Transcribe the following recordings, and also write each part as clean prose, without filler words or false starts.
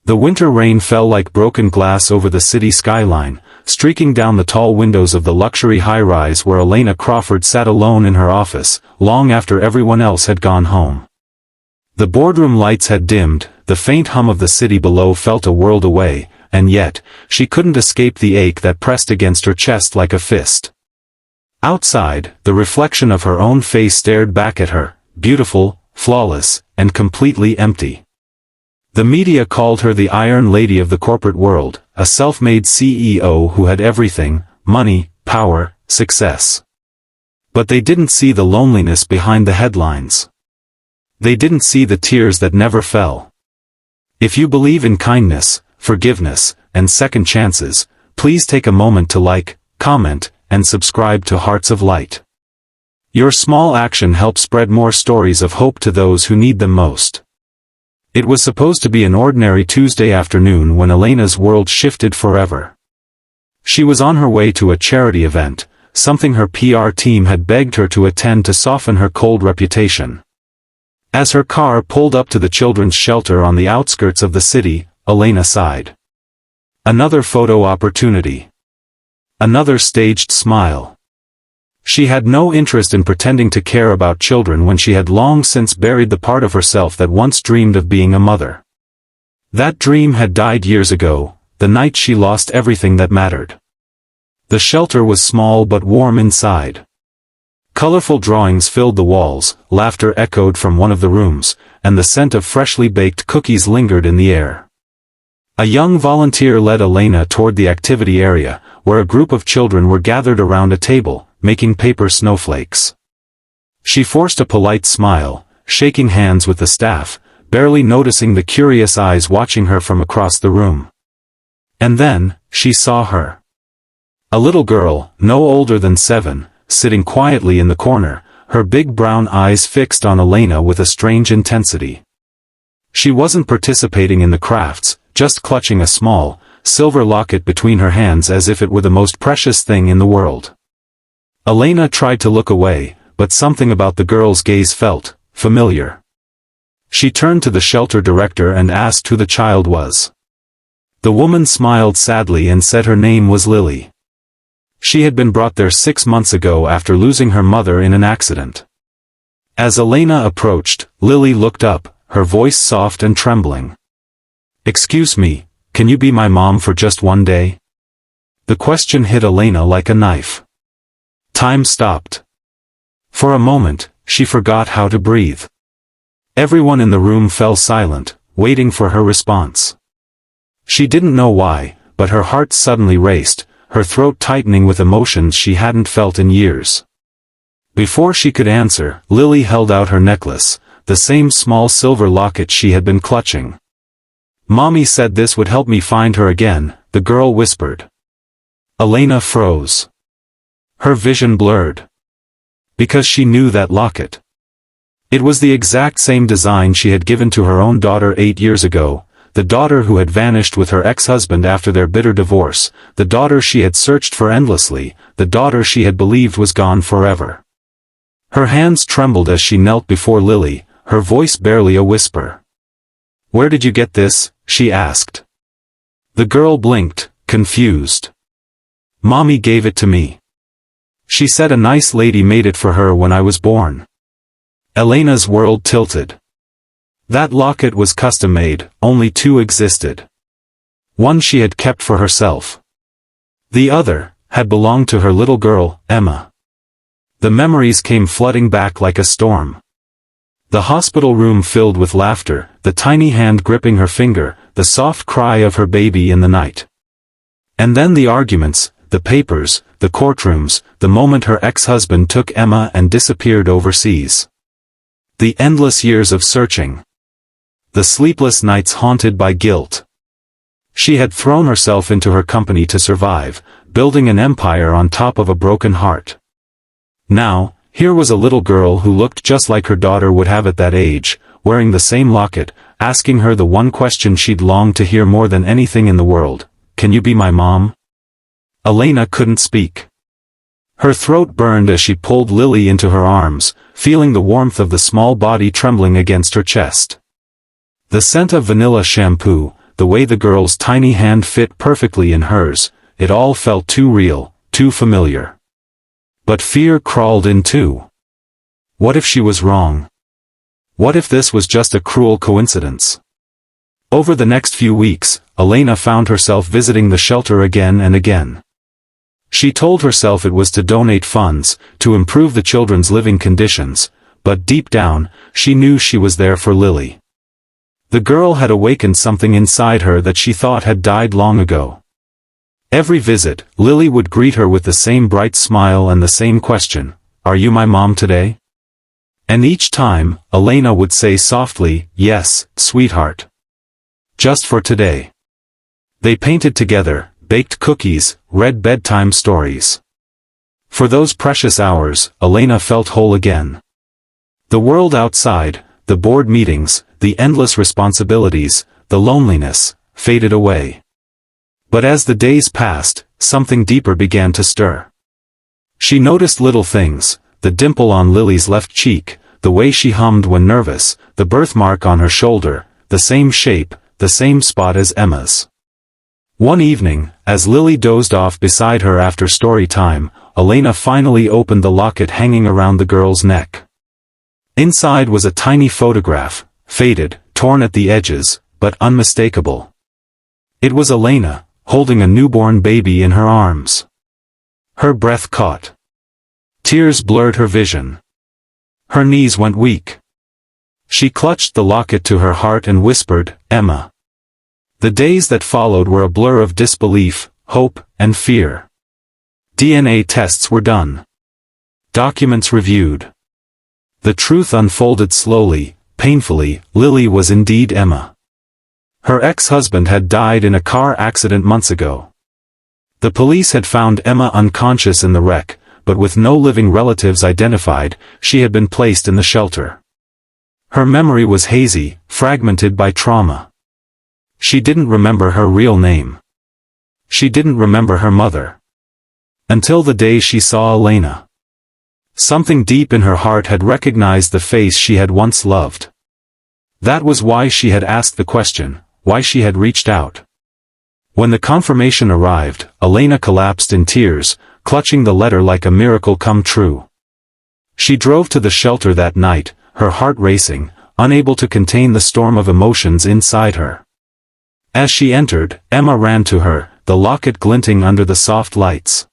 The winter rain fell like broken glass over the city skyline, streaking down the tall windows of the luxury high-rise where Elena Crawford sat alone in her office, long after everyone else had gone home. The boardroom lights had dimmed, the faint hum of the city below felt a world away, and yet, she couldn't escape the ache that pressed against her chest like a fist. Outside, the reflection of her own face stared back at her, beautiful, flawless, and completely empty. The media called her the Iron Lady of the corporate world, a self-made CEO who had everything: money, power, success. But they didn't see the loneliness behind the headlines. They didn't see the tears that never fell. If you believe in kindness, forgiveness, and second chances, please take a moment to like, comment, and subscribe to Hearts of Light. Your small action helps spread more stories of hope to those who need them most. It was supposed to be an ordinary Tuesday afternoon when Elena's world shifted forever. She was on her way to a charity event, something her PR team had begged her to attend to soften her cold reputation. As her car pulled up to the children's shelter on the outskirts of the city, Elena sighed. Another photo opportunity. Another staged smile. She had no interest in pretending to care about children when she had long since buried the part of herself that once dreamed of being a mother. That dream had died years ago, the night she lost everything that mattered. The shelter was small but warm inside. Colorful drawings filled the walls, laughter echoed from one of the rooms, and the scent of freshly baked cookies lingered in the air. A young volunteer led Elena toward the activity area, where a group of children were gathered around a table, making paper snowflakes. She forced a polite smile, shaking hands with the staff, barely noticing the curious eyes watching her from across the room. And then, she saw her. A little girl, no older than 7, sitting quietly in the corner, her big brown eyes fixed on Elena with a strange intensity. She wasn't participating in the crafts, just clutching a small, silver locket between her hands as if it were the most precious thing in the world. Elena tried to look away, but something about the girl's gaze felt familiar. She turned to the shelter director and asked who the child was. The woman smiled sadly and said her name was Lily. She had been brought there 6 months ago after losing her mother in an accident. As Elena approached, Lily looked up, her voice soft and trembling. "Excuse me, can you be my mom for just one day?" The question hit Elena like a knife. Time stopped. For a moment, she forgot how to breathe. Everyone in the room fell silent, waiting for her response. She didn't know why, but her heart suddenly raced, her throat tightening with emotions she hadn't felt in years. Before she could answer, Lily held out her necklace, the same small silver locket she had been clutching. "Mommy said this would help me find her again," the girl whispered. Elena froze. Her vision blurred. Because she knew that locket. It was the exact same design she had given to her own daughter 8 years ago, the daughter who had vanished with her ex-husband after their bitter divorce, the daughter she had searched for endlessly, the daughter she had believed was gone forever. Her hands trembled as she knelt before Lily, her voice barely a whisper. "Where did you get this?" she asked. The girl blinked, confused. "Mommy gave it to me. She said a nice lady made it for her when I was born." Elena's world tilted. That locket was custom-made, only 2 existed. One she had kept for herself. The other had belonged to her little girl, Emma. The memories came flooding back like a storm. The hospital room filled with laughter, the tiny hand gripping her finger, the soft cry of her baby in the night. And then the arguments, the papers, the courtrooms, the moment her ex-husband took Emma and disappeared overseas. The endless years of searching. The sleepless nights haunted by guilt. She had thrown herself into her company to survive, building an empire on top of a broken heart. Now, here was a little girl who looked just like her daughter would have at that age, wearing the same locket, asking her the one question she'd longed to hear more than anything in the world: "Can you be my mom?" Elena couldn't speak. Her throat burned as she pulled Lily into her arms, feeling the warmth of the small body trembling against her chest. The scent of vanilla shampoo, the way the girl's tiny hand fit perfectly in hers, it all felt too real, too familiar. But fear crawled in too. What if she was wrong? What if this was just a cruel coincidence? Over the next few weeks, Elena found herself visiting the shelter again and again. She told herself it was to donate funds, to improve the children's living conditions, but deep down, she knew she was there for Lily. The girl had awakened something inside her that she thought had died long ago. Every visit, Lily would greet her with the same bright smile and the same question, "Are you my mom today?" And each time, Elena would say softly, "Yes, sweetheart. Just for today." They painted together, baked cookies, read bedtime stories. For those precious hours, Elena felt whole again. The world outside, the board meetings, the endless responsibilities, the loneliness, faded away. But as the days passed, something deeper began to stir. She noticed little things, the dimple on Lily's left cheek, the way she hummed when nervous, the birthmark on her shoulder, the same shape, the same spot as Emma's. One evening, as Lily dozed off beside her after story time, Elena finally opened the locket hanging around the girl's neck. Inside was a tiny photograph, faded, torn at the edges, but unmistakable. It was Elena, holding a newborn baby in her arms. Her breath caught. Tears blurred her vision. Her knees went weak. She clutched the locket to her heart and whispered, "Emma." The days that followed were a blur of disbelief, hope, and fear. DNA tests were done. Documents reviewed. The truth unfolded slowly, painfully. Lily was indeed Emma. Her ex-husband had died in a car accident months ago. The police had found Emma unconscious in the wreck, but with no living relatives identified, she had been placed in the shelter. Her memory was hazy, fragmented by trauma. She didn't remember her real name. She didn't remember her mother. Until the day she saw Elena. Something deep in her heart had recognized the face she had once loved. That was why she had asked the question, why she had reached out. When the confirmation arrived, Elena collapsed in tears, clutching the letter like a miracle come true. She drove to the shelter that night, her heart racing, unable to contain the storm of emotions inside her. As she entered, Emma ran to her, the locket glinting under the soft lights.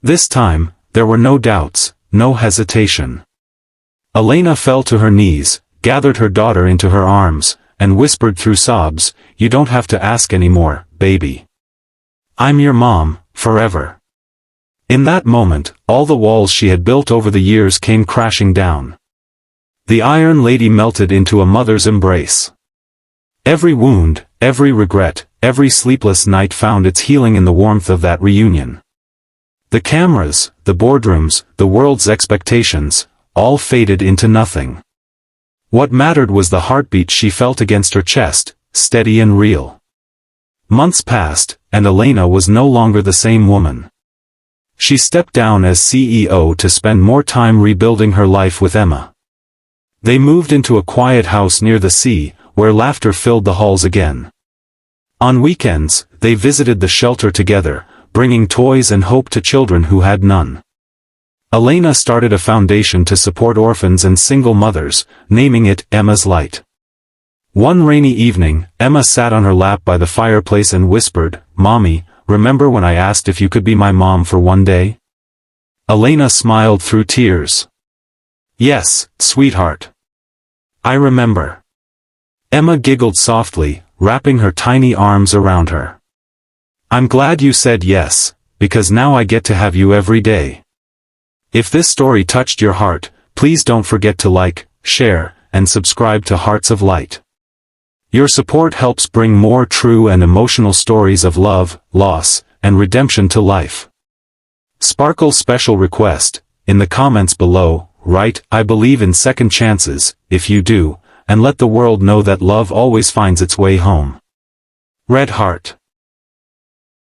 This time, there were no doubts, no hesitation. Elena fell to her knees, gathered her daughter into her arms, and whispered through sobs, "You don't have to ask anymore, baby. I'm your mom, forever." In that moment, all the walls she had built over the years came crashing down. The Iron Lady melted into a mother's embrace. Every wound, every regret, every sleepless night found its healing in the warmth of that reunion. The cameras, the boardrooms, the world's expectations, all faded into nothing. What mattered was the heartbeat she felt against her chest, steady and real. Months passed, and Elena was no longer the same woman. She stepped down as CEO to spend more time rebuilding her life with Emma. They moved into a quiet house near the sea, where laughter filled the halls again. On weekends, they visited the shelter together, bringing toys and hope to children who had none. Elena started a foundation to support orphans and single mothers, naming it Emma's Light. One rainy evening, Emma sat on her lap by the fireplace and whispered, "Mommy, remember when I asked if you could be my mom for one day?" Elena smiled through tears. "Yes, sweetheart. I remember." Emma giggled softly, wrapping her tiny arms around her. "I'm glad you said yes, because now I get to have you every day." If this story touched your heart, please don't forget to like, share, and subscribe to Hearts of Light. Your support helps bring more true and emotional stories of love, loss, and redemption to life. Sparkle special request, in the comments below, write, "I believe in second chances," if you do, and let the world know that love always finds its way home. Red Heart.